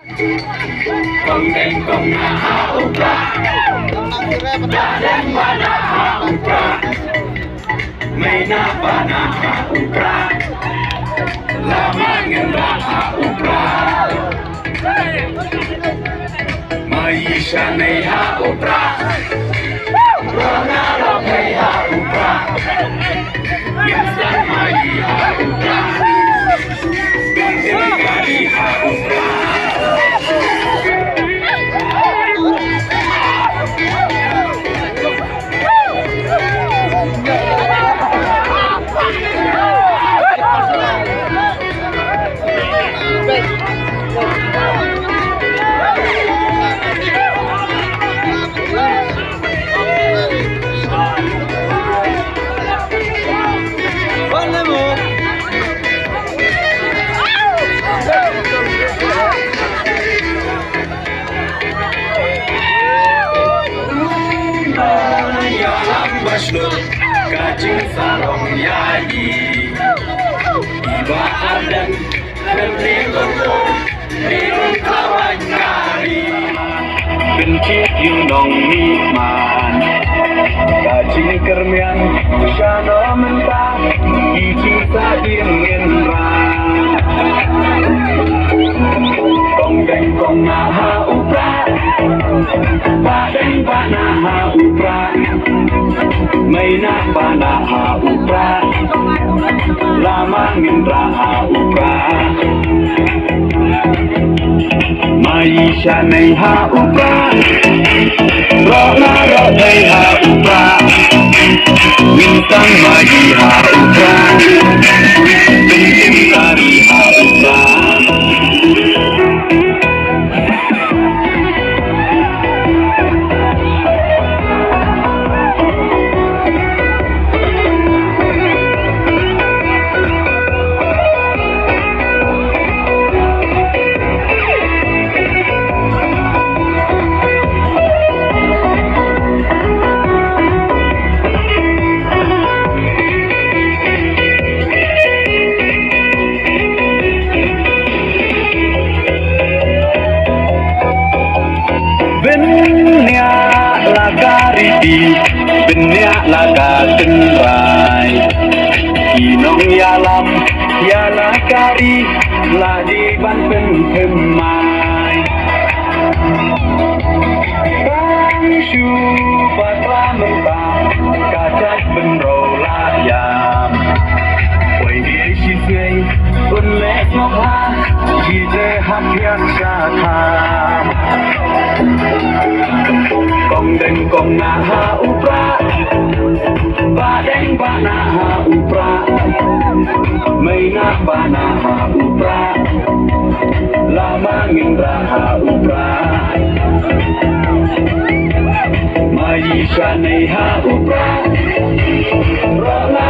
Kong na upra, badan pada upra, may napana upra, lamang ngendra upra, maisha nay upra, rona rokai upra, instan mai upra, gandeng gari upra. Kacing sarong yayi iba adan kerti gondol dirun kawan kari bencit yunong nikman kacing kermian shano mentah iji sadim ngenra kong deng kong naha upra badeng banaha upra Maina panaha upra, lamang indraha upra. Maisha neha upra, rona rodaiha upra. Bintang magiha upra, bintim kariha upra. Benyak lagariti, benyak laga tenrai. Kinong yalam, yalakari, ladi banten temai. Kang shu batra mentah, kacak benro layam. Wai dia sisai, unlek ngokha, jide hakian syakam. Kong deng kong naha upra, badeng banaha upra, maina banaha upra, lamang indraha upra, maisha neha upra, rona